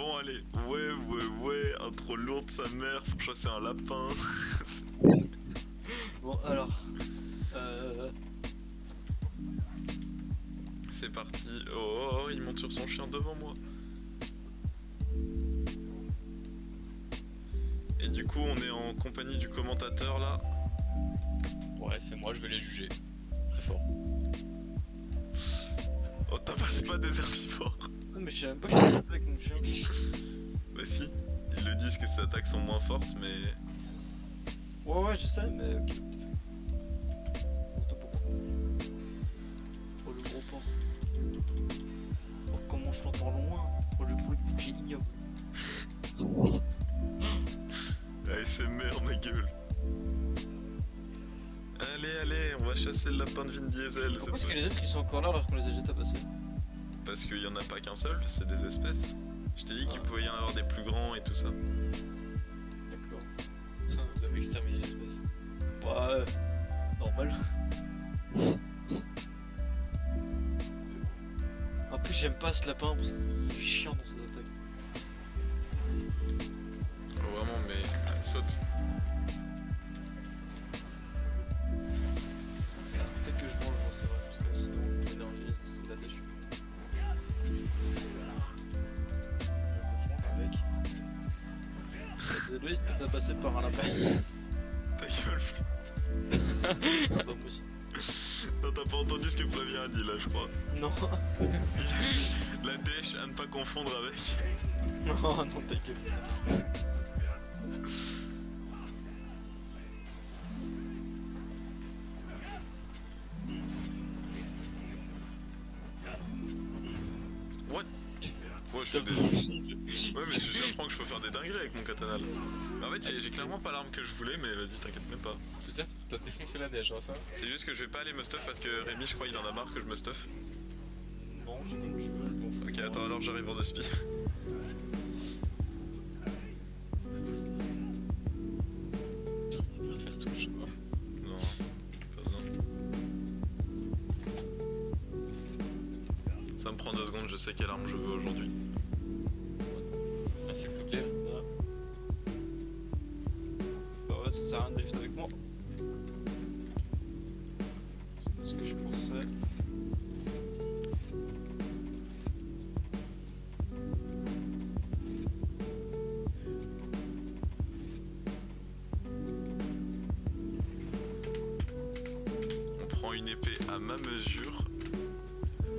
Bon allez, ouais, intro lourde sa mère pour chasser un lapin. Bon alors, C'est parti. Oh, il monte sur son chien devant moi. Et du coup on est en compagnie du commentateur là. Ouais, c'est moi, je vais les juger. Très fort. Oh, tabasse pas des herbivores. non, mais je sais même pas que je suis avec mon chien. Bah si, ils le disent que ces attaques sont moins fortes mais... Ouais, je sais, mais ok. Attends, pourquoi? Oh, le gros porc. Oh, comment je l'entends loin. Oh, le bruit de bouger ignoble. ASMR ma gueule. Allez, on va chasser le lapin de Vin Diesel. Pourquoi est-ce cette que fois. les autres ils sont encore là alors qu'on les a déjà tabassés? Parce qu'il y en a pas qu'un seul, c'est des espèces. Je t'ai dit qu'il pouvait y en avoir des plus grands et tout ça. D'accord. Vous avez exterminé l'espèce. Bah, normal. En plus, j'aime pas ce lapin parce qu'il est chiant dans ses attaques. Oh, vraiment, mais saute. Peut-être que je mange, moi, c'est vrai, parce que sinon, l'énergie, c'est de la déchet. Avec. Désolé, tu t'as passé par un lapin. Ta gueule. Ah bah, moi aussi. Non, t'as pas entendu ce que Flavien a dit là, je crois. Non, La dèche à ne pas confondre avec. non, t'inquiète. What? Ouais, je suis des... Ouais, mais j'apprends que je peux faire des dingueries avec mon katana là. Mais en fait, j'ai clairement pas l'arme que je voulais, mais vas-y, t'inquiète même pas. C'est-à-dire que t'as défoncé la neige, hein, ça? C'est juste que je vais pas aller me stuff parce que Rémi, je crois, il en a marre que je me stuff. Non, c'est comme tu veux, je m'en fous. Ok, attends, alors j'arrive en spi. On va faire tout le chemin. Non, pas besoin. Ça me prend 2 secondes, je sais quelle arme je veux aujourd'hui. C'est un secteur clair. Bah ouais, ça sert à rien de drift avec moi. C'est ce que je pensais. On prend une épée à ma mesure.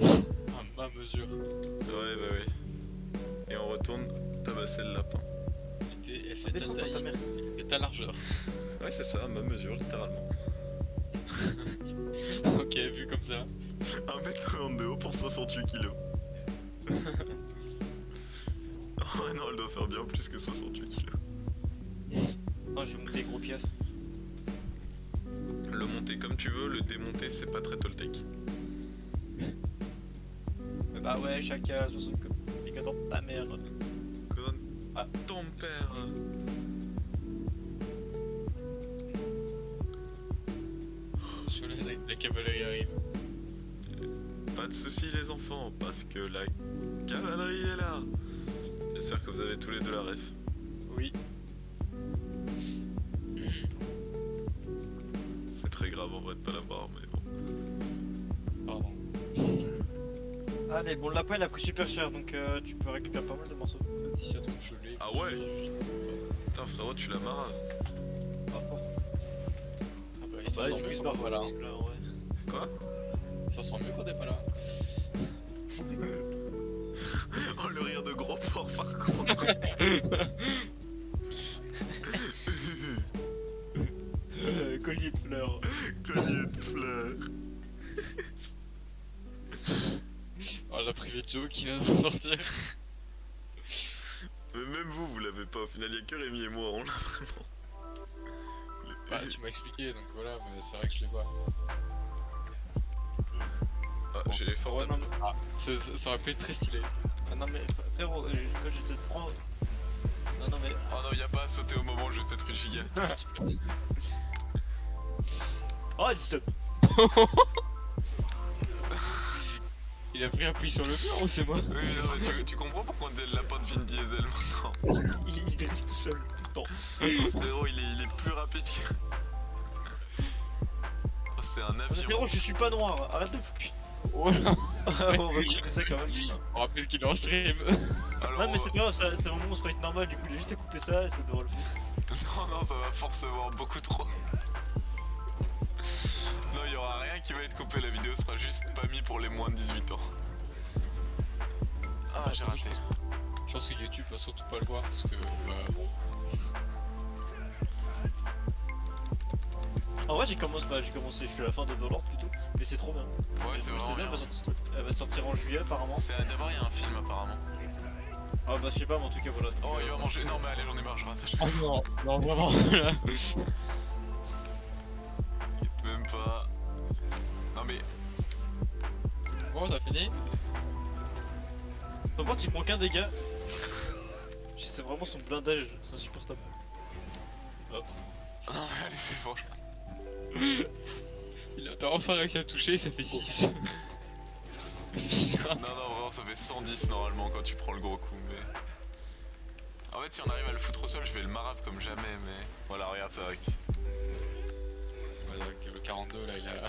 À ma mesure. Ouais, bah oui. Et on retourne tabasser le lapin. Et elle fait Descends ta dans ta taille mère. et ta largeur. Ouais, c'est ça, à ma mesure, littéralement. Ok, vu comme ça. 1m90 de haut pour 68 kg. Oh non, elle doit faire bien plus que 68 kg. Oh, je vais monter gros piaf. Le monter comme tu veux, le démonter, c'est pas très toltec. Bah ouais, chacun 60 copies dans ta mère. Conne Ah. ton père. Sur la cavalerie arrive. Pas de soucis les enfants, parce que la cavalerie est là. J'espère que vous avez tous les deux la ref. Oui. C'est très grave en vrai de pas l'avoir, mais bon. Pardon. Allez, bon, le lapin il a pris super cher donc tu peux récupérer pas mal de morceaux. Si ça tombe, je l'ai. Ah ouais? Putain frérot, tu la marres. Pas fort. Ah bah, il s'en sort mieux quand t'es pas là. Quoi? Il s'en sort mieux quand t'es pas là. Oh le rire de gros porc par contre. Collier de fleurs. Collier de fleurs. Oh, la privée de Joe qui vient de ressortir. Mais même vous, vous l'avez pas. Au final, y'a que Rémi et moi, on l'a vraiment. Bah, tu m'as expliqué donc voilà, mais c'est vrai que je l'ai pas. Ah, j'ai fort Ouais, non, mais... Ah, ça aurait pu être très stylé. Ah, non mais frérot, quand je te prends... Non mais... Oh non, y'a pas à sauter au moment où je vais te mettre une giga. Oh, stop. Il a pris appui sur le mur ou c'est moi? Oui, non, mais tu comprends pourquoi on est le lapin de Vin Diesel maintenant? Il drift tout seul, tout le temps. Frérot, il est plus rapide que... Oh, c'est un Mais avion. frérot, je suis pas noir, arrête de foutre. Oh là. On va couper ça quand même. On rappelle qu'il est en stream. Alors, Ouais, mais c'est pas grave, c'est vraiment mon sprite normal, du coup, il a juste à couper ça et ça devrait le faire. non, ça va forcément beaucoup trop. Non, il y aura rien qui va être coupé, la vidéo sera juste pas mise pour les moins de 18 ans. Ah, j'ai raté. Je pense que YouTube va surtout pas le voir parce que bon. En vrai, j'ai commencé, je suis à la fin de Valorant plutôt, mais c'est trop bien. Ouais, c'est La vraiment saison, bien. elle va sortir en juillet apparemment. D'abord, il y a un film apparemment. Ah bah je sais pas, mais en tout cas voilà. Oh, il va manger. Non, mais allez, j'en ai marre, je rattache. Oh non, non vraiment. Même pas. Non, mais. Bon, t'as fini? Par contre, il prend qu'un dégât. C'est vraiment son blindage, c'est insupportable. Hop. Non, mais allez, c'est bon. T'as enfin réussi à toucher, ça fait 6. Non, non, vraiment, ça fait 110 normalement quand tu prends le gros coup, mais. En fait, si on arrive à le foutre au sol, je vais le marave comme jamais, mais. Voilà, regarde, c'est vrai que. Ouais, donc le 42 là, il a.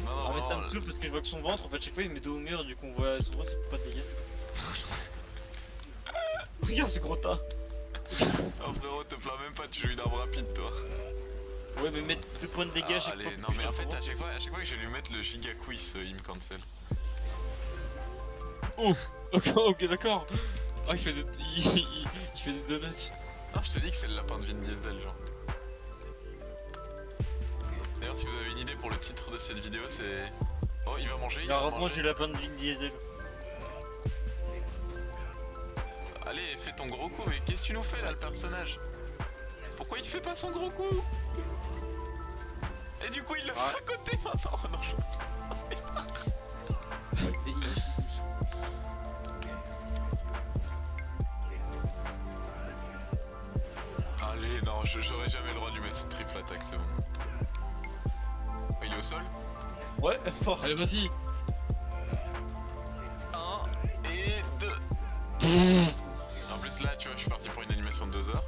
Non, non, Ah mais ça vraiment, me saoule parce que je vois que son ventre, en fait chaque fois il met dos au mur, du coup on voit son ventre, il fait pas de dégâts. Regarde ce gros tas. Oh frérot, te plains même pas, tu joues une arme rapide toi. Ouais mais mettre 2 points de dégâts à chaque allez, fois. non mais en fait, à chaque fois que je vais lui mettre le giga quiz, il me cancel. Oh ok, d'accord. Oh, il fait des. Il fait des donuts. Non, je te dis que c'est le lapin de Vin Diesel, genre. D'ailleurs, si vous avez une idée pour le titre de cette vidéo, c'est. Oh, il va manger, Il a va reprendre manger. du lapin de Vin Diesel. Allez, fais ton gros coup, mais qu'est-ce que tu nous fais là, le personnage? Pourquoi il fait pas son gros coup? Et du coup, il le fait à côté maintenant. Oh, non, Allez, non, j'aurais jamais le droit de lui mettre cette triple attaque, c'est bon. Il est au sol? Ouais, fort. Allez, vas-y. 1 et 2. En plus là, tu vois, je suis parti pour une animation de 2 heures.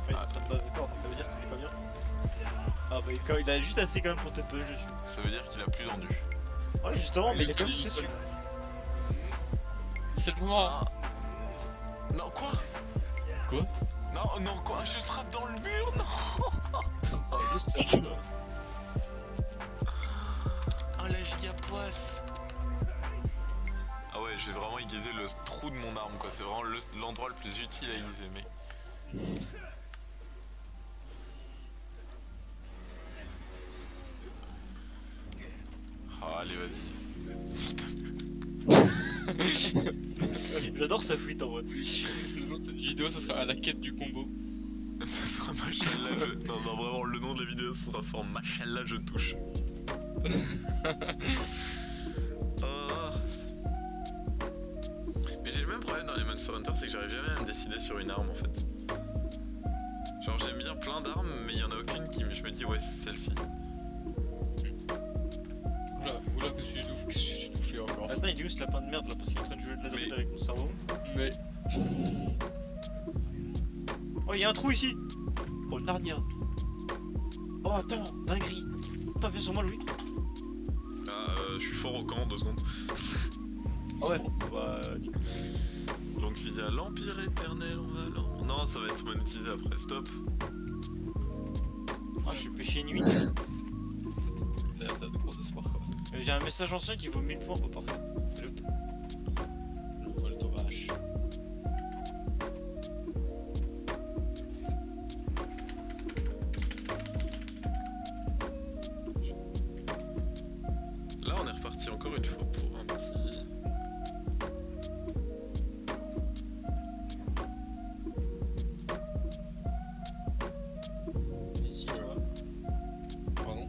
Il est en train de pas d'accord, donc ça veut dire qu'il est pas bien. Ah bah il a juste assez quand même pour te push dessus. Ça veut dire qu'il a plus d'endu. Ouais justement, mais il a quand même poussé dessus. C'est le moment. Non, quoi? Quoi? Non, non, quoi? Je frappe dans le mur, non. Ah juste ça. Oh la giga poisse. Ah ouais, j'ai vraiment aiguisé le trou de mon arme, quoi. C'est vraiment l'endroit le plus utile à aiguiser, mec. Oh, allez, vas-y. J'adore sa fuite en vrai. Le nom de cette vidéo, ce sera à la quête du combo. Ça sera Machallah, non, non, vraiment, le nom de la vidéo, ce sera fort Machallah, je touche. Oh. Mais j'ai le même problème dans les Monster Hunter, c'est que j'arrive jamais à me décider sur une arme en fait. Genre j'aime bien plein d'armes, mais il y en a aucune qui je me dis ouais c'est celle-ci. Oula, qu'est-ce que tu nous fais encore? Attends, il est où ce lapin de merde là parce qu'il est en train de jouer de la drill Mais- avec mon cerveau. Mais. Oh y'a un trou ici. Oh le Narnia. Oh attends, dinguerie. Pas bien sur moi Louis. Je suis fort au camp, 2 secondes. Ah ouais. Bah Donc il y a l'Empire éternel, on va non, ça va être monétisé après, stop. ah, je suis pêché nuit. T'as de gros espoirs quoi. J'ai un message ancien qui vaut 1000 points, bah parfait. Le dommage. Là on est reparti encore une fois pour un petit... Ici tu vois. Pardon.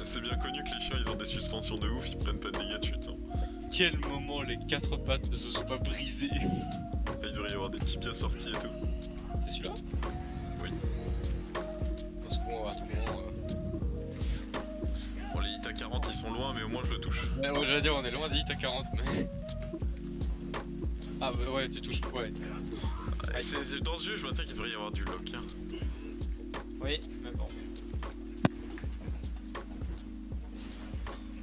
C'est bien connu que les chiens ils ont des suspensions de ouf, ils prennent pas de dégâts de chute. Hein. Quel moment les 4 pattes ne se sont pas brisées? Là, il devrait y avoir des tibias sortis et tout. C'est celui-là? Oui. le touche. Ouais, ouais, j'allais dire, on est loin des hits à 40, mais. Ah, bah ouais, tu touches, ouais. Dans ce jeu, je maintiens qu'il devrait y avoir du lock. Hein. Oui, mais bon.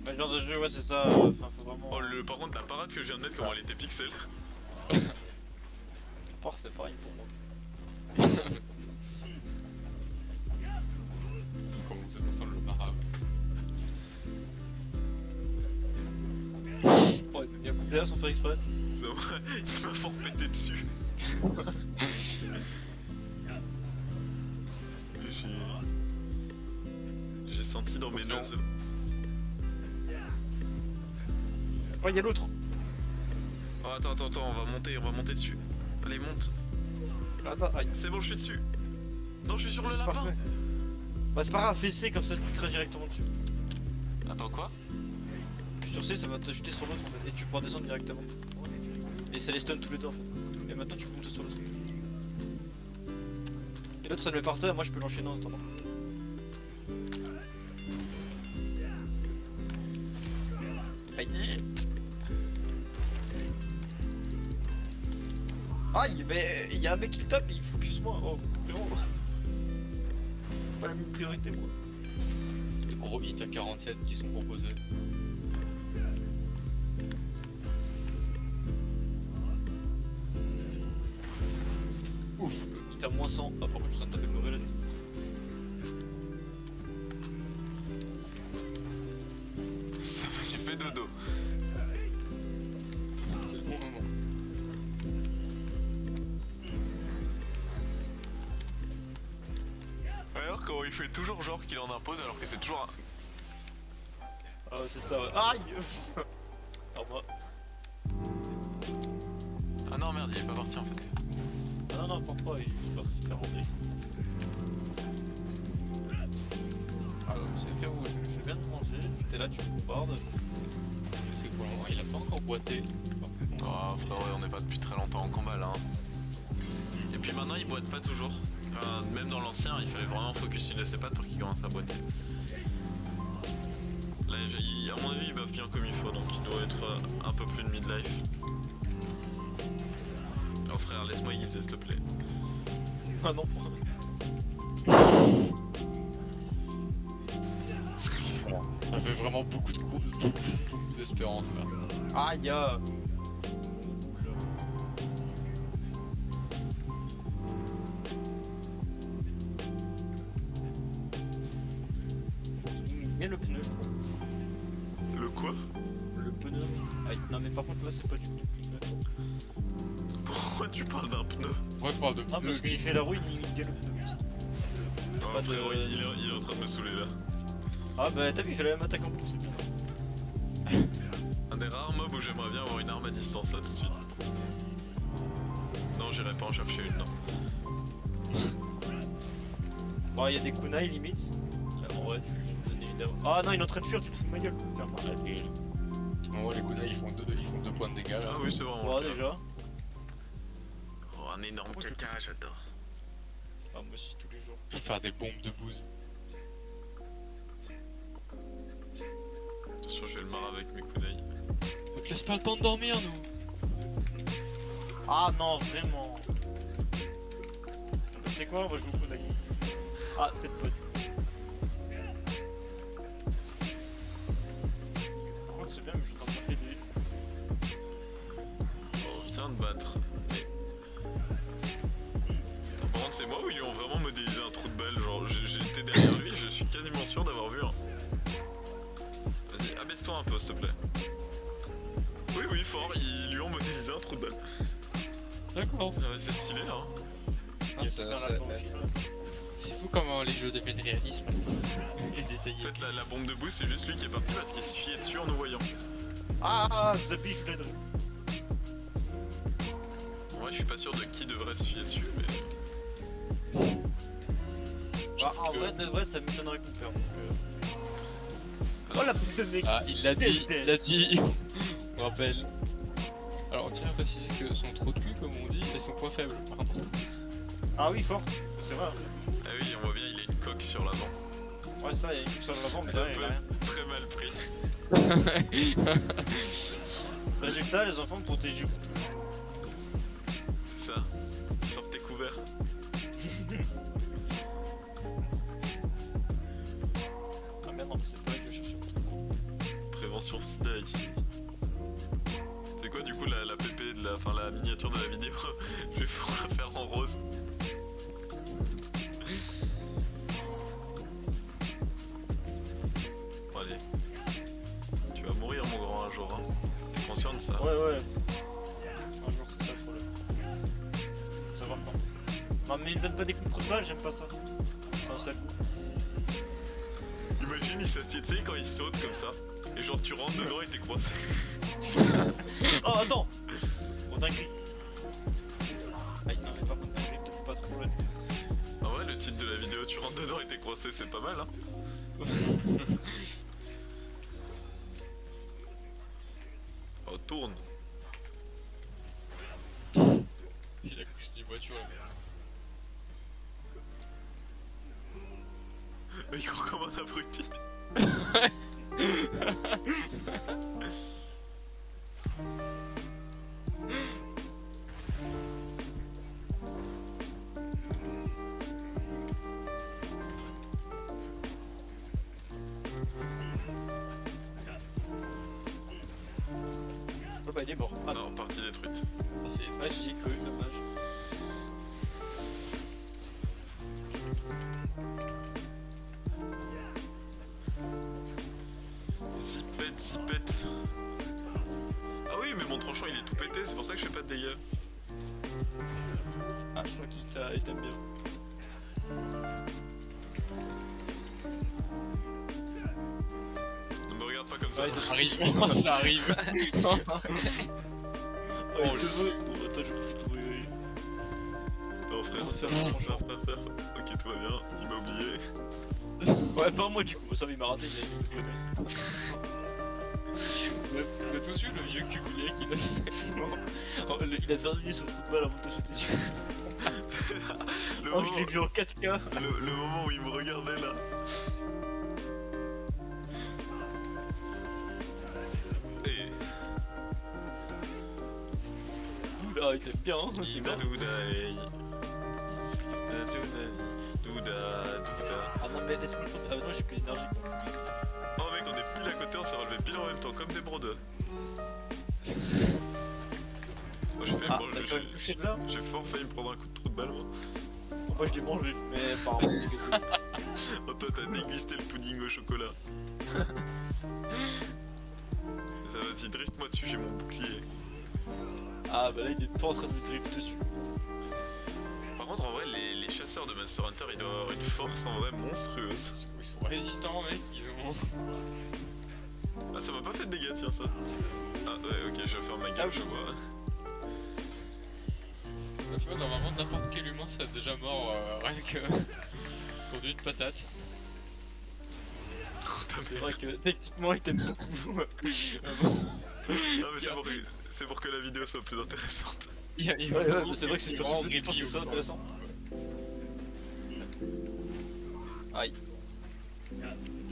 Bah, le genre de jeu, ouais, c'est ça. Enfin, faut vraiment. Oh, par contre, la parade que je viens de mettre, comment elle était pixel. Parfait, pareil pour moi. Comment ça s'installe le marabe? Oh, il m'a bien coupé là sans faire exprès. C'est vrai, il m'a fort pété dessus. J'ai senti dans mes noses. Oh, il y a l'autre. Oh, attends, on va monter dessus. Allez, monte. Attends, aïe. C'est bon, je suis dessus. Non, je suis sur le C'est lapin. parfait. Bah, c'est pas grave, fais C comme ça tu craches directement dessus. Attends, quoi? Sur C, ça va te jeter sur l'autre en fait. Et tu pourras descendre directement. Et ça les stun tous les deux en fait. Et maintenant tu peux monter sur l'autre. Et l'autre ça le met par terre, moi je peux l'enchaîner en attendant. Aïe. Aïe, mais il y a un mec qui le tape et il focus moi. Oh, frérot. Pas la même priorité moi. Les gros hits à 47 qui sont proposés. Ouf, il t'a moins 100. Ah, par contre je suis en train de taper le mauvais là. Ça va, j'ai fait dodo. C'est le bon moment. Alors comment il fait toujours genre qu'il en impose alors que c'est toujours un... Ah, c'est ça, ouais. Aïe. Alors moi. Ah non merde, il est pas parti en fait. Ah non, non, pourquoi il est parti faire rentrer. Ah, c'est fait où je viens de manger, j'étais là, tu me bombardes. C'est pour le moment, il a pas encore boité. Oh frérot, on n'est pas depuis très longtemps en combat là. Hein. Et puis maintenant il boite pas toujours. Même dans l'ancien, il fallait vraiment focus une de ses pattes pour qu'il commence à boiter. Là, à mon avis, il buff bien comme il faut, donc il doit être un peu plus de midlife. Oh frère, laisse-moi aiguiser s'il te plaît. Ah non. Ça fait vraiment beaucoup de coups, beaucoup d'espérance là. Aïe. Il y a le pneu, je trouve. Le quoi? Le pneu. Aïe. Non, mais par contre, là, c'est pas du tout. Pourquoi tu parles d'un pneu? Ouais, je parle de Non, parce qu'il fait la roue, il gagne le pneu. Oh pas de- frérot, il est en train de me saouler là. Ah, bah, t'as vu, il fait la même attaque en plus, c'est bien. Un des rares mobs où j'aimerais bien avoir une arme à distance là tout de suite. Non, j'irai pas en chercher une, non. Bon, il y a des kunai limite. En vrai, tu lui donnes évidemment. Ah non, il est en train de fuir, tu te fous de ma gueule. Tiens, par là. Ouais, les kunai ils font 2 points de dégâts là. Ah oui, c'est vraiment Bon, le cas. déjà. Oh, un énorme Oh, caca, j'adore. Ah, moi aussi, tous les jours. Faire des bombes de bouse. Attention, je vais le marrer avec mes kunai. Ne te laisse pas le temps de dormir, nous. Ah non, vraiment. Tu sais quoi, on va jouer au kunai. Ah, peut-être pas. Par contre, c'est bien, mais je suis en train de marquer des. Oh, viens de battre. Attends, par contre, c'est moi ou ils lui ont vraiment modélisé un trou de balle? Genre, j'étais derrière lui, je suis quasiment sûr d'avoir vu un. Vas-y, abaisse-toi un peu, s'il te plaît. Oui, oui, fort, ils lui ont modélisé un trou de balle. D'accord. C'est stylé, hein. Ah, Putain, la planche, là. C'est fou comment les jeux deviennent réalisme et En détaillés. fait, la bombe de boost, c'est juste lui qui est parti parce qu'il se fiait dessus en nous voyant. Ah, Zappy, je l'ai donné. Ouais, je suis pas sûr de qui devrait se fier dessus, mais. Bah, en vrai, de vrai, ça m'étonnerait qu'on perde. Oh la putain de mec. Ah, il l'a dit, il l'a dit. On rappelle. Alors, on tient à préciser que son trou de cul, comme on dit, est son point faible. Pardon. Ah oui, fort. C'est vrai. Ah oui, on voit bien, il a une coque sur l'avant. Ouais, ça, il est sur l'avant, mais C'est ça, un il peu a rien. très mal pris. Résultat, les enfants, protégez-vous. C'est ça. Sortez couverts. Ah merde, non, mais c'est pas vrai que je cherchais mon truc. Prévention sida ici. C'est quoi du coup la PP de la, enfin la miniature de la vidéo? Je vais la faire en rose. Bon, allez. Tu vas mourir mon grand un jour, hein. T'es conscient de ça? Ouais. Un jour, c'est ça le problème. Faut savoir quand. Non, mais il me donne pas des coups de balle, j'aime pas ça. C'est un sale coup. Imagine il s'assied, tu sais quand il saute comme ça. Et genre tu rentres dedans et t'es coincé. Oh, attends! On dinguerie. Aïe, non, mais par contre, dinguerie, peut-être pas trop loin. En vrai le titre de la vidéo tu rentres dedans et t'es coincé c'est pas mal hein. Oh tourne. Il a cru que c'était une voiture là. Il court comme un abruti. Oh bah, il est mort. Ah non, Non, partie détruite. ouais, j'y ai cru, dommage. Zipette. Ah oui mais mon tranchant il est tout pété, c'est pour ça que je fais pas de dégâts. Ah, je crois qu'il t'aime bien. Ne me regarde pas comme ça. Ouais, Ça arrive, ça arrive. Oh, il te veut. Bon, attends, je profite pour y Non frère, pour faire mon tranchant. frère. Ok tout va bien, il m'a oublié. Ouais, pas moi du coup, ça il m'a raté, il a mis le On a tous vu le vieux cumulé qu'il a fait. Oh, il a dernier son trou de balle avant de te sauter dessus. Le, Oh, moment, je l'ai vu en 4K. le moment où il me regardait là. Et Oula, il t'aime bien, hein, c'est Ida bien. Doudaï. Douda. Ah non, mais laisse-moi le temps. Ah non, j'ai plus d'énergie. Oh mec on est pile à côté, on s'est relevé pile en même temps comme des brodeux. Moi j'ai fait Ah, bon, t'as quand même touché de là. j'ai fort failli me prendre un coup de trou de balle moi. Moi je l'ai mangé, mais apparemment dégueu. Oh toi t'as dégusté le pudding au chocolat. Ça vas-y drift-moi dessus, j'ai mon bouclier. Ah bah là il est pas en train de me drift dessus. Par contre en vrai les chasseurs de Monster Hunter ils doivent avoir une force en vrai monstrueuse. Ils sont résistants mec, ils ont... Ah ça m'a pas fait de dégâts tiens ça. Ah ouais ok je vais faire ma Ça, gueule je vois. Bah, tu vois, normalement n'importe quel humain serait déjà mort rien que pour une patate. C'est vrai que techniquement il t'aime beaucoup. Ah bon. Non mais c'est pour que la vidéo soit plus intéressante. Il y a Ouais, mais c'est vrai que c'est vraiment sur ce c'est très intéressant. Aïe.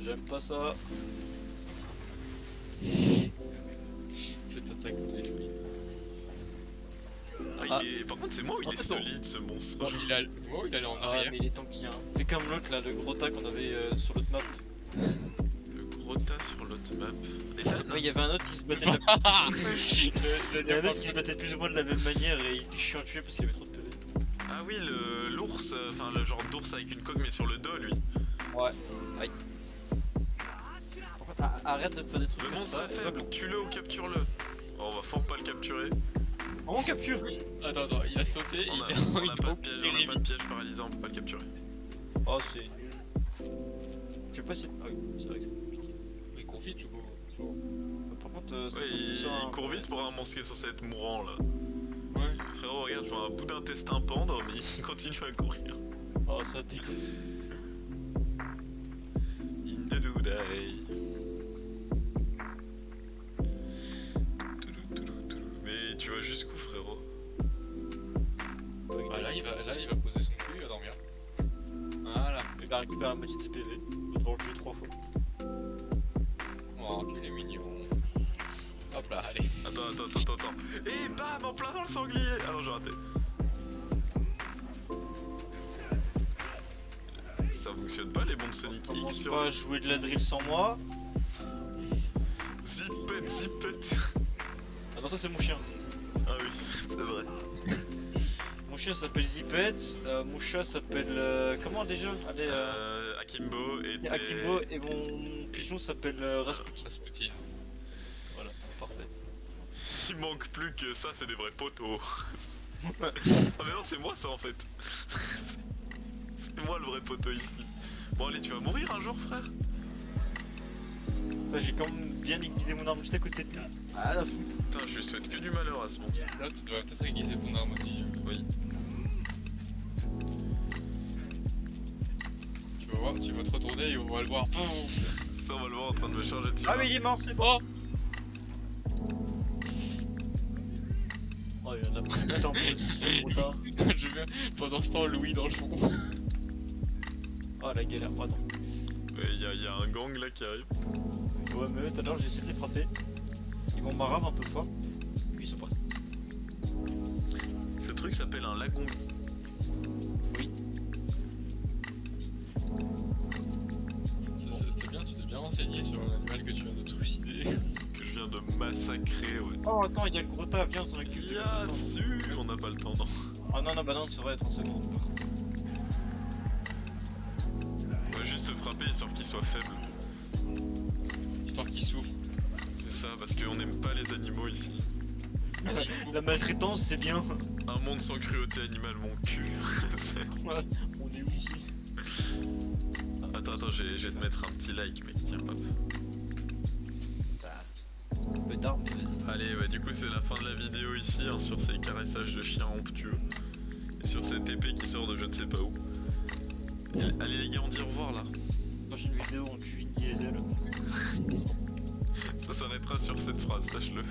J'aime pas ça. Cette attaque me détruit. Ah, par contre c'est moi où il est Attends. solide ce monstre. Oh, il allait en Ah arrière. mais il est tanky hein. C'est comme l'autre là, le gros tas qu'on avait sur l'autre map. Le gros tas sur l'autre map. Ethan Ouais, il y avait un autre qui se battait de la... Il y avait un autre qui se battait plus ou moins de la même manière et il était chiant à tuer parce qu'il y avait trop de PV. Ah oui l'ours, enfin le genre d'ours avec une coque mais sur le dos lui. Ouais. Aïe. Par contre, arrête de faire des trucs Le comme monstre ça. est faible, tue-le ou capture-le. Oh, on va fort pas le capturer. Oh, on capture. Attends, il a sauté, On a il pas de piège paralysant, on peut pas le capturer. Oh c'est nul. Je sais pas si... Ah oui, c'est vrai que c'est compliqué. Il court vite le beau. Par contre, c'est Ouais, pas tout ça, hein. il court vite pour un monstre qui est censé être mourant là. Ouais. Frérot, regarde, je vois un bout d'intestin pendre, mais il continue à courir. Oh ça dégoûte. In the do die. Mais tu vas jusqu'où, frérot? Bah, là, il va poser son cul, il va dormir. Voilà. Il va récupérer la moitié de ses PV. On va devoir le tuer 3 fois. On va Oh, qu'il est mignon. Hop là, allez. Attends. Et bam, en plein dans le sanglier. Ah non, j'ai raté. Ça fonctionne pas les bombes Sonic X Commence sur pas à jouer de la drill sans moi. Zipette. Ah non, ça c'est mon chien. Ah oui, c'est vrai. Mon chien s'appelle Zipette, mon chat s'appelle... comment déjà? Allez, Akimbo et Akimbo, et mon pigeon s'appelle Rasputin. Rasputin. Voilà, parfait. Il manque plus que ça, c'est des vrais poteaux. Ah mais non, c'est moi ça en fait. C'est moi le vrai poteau ici. Bon allez, tu vas mourir un jour frère. Là, j'ai quand même bien aiguisé mon arme juste à côté de là. Ah la foutre. Putain, je lui souhaite que du malheur à ce monstre. Là, tu devrais peut-être aiguiser ton arme aussi. Oui. Tu vas te retourner et on va le voir. Ça, on va le voir en train de me charger dessus. Ah là. mais il est mort, c'est bon. Oh Oh il y en a pris tout en position trop tard. Je viens pendant ce temps Louis dans le fond. Oh la galère, pardon. Ouais, y a un gang là qui arrive. Ouais mais tout à l'heure j'ai essayé de les frapper. Ils m'ont marave un peu fort. Puis ils sont partis. Ce truc s'appelle un lagombi. C'était bien, tu t'es bien renseigné sur l'animal que tu viens de trucider. Que je viens de massacrer, ouais. Oh attends, il y a le gros tas, viens on s'en occupe. Bien sûr, on n'a pas le temps, non. Ah non, bah non, c'est vrai, 30 secondes. On va juste le frapper histoire qu'il soit faible. Histoire qu'il souffre. C'est ça, parce qu'on n'aime pas les animaux ici. La maltraitance c'est bien. Un monde sans cruauté animale, mon cul. On est où ici? Attends, je vais te mettre un petit like, mec, tiens, hop. Pétard, mais vas-y. Allez, bah du coup c'est la fin de la vidéo ici, hein, sur ces caressages de chiens onctueux. Et sur cette épée qui sort de je ne sais pas où. Allez les gars, on dit au revoir là. Prochaine vidéo, on tue Vin Diesel. Ça s'arrêtera sur cette phrase, sache-le.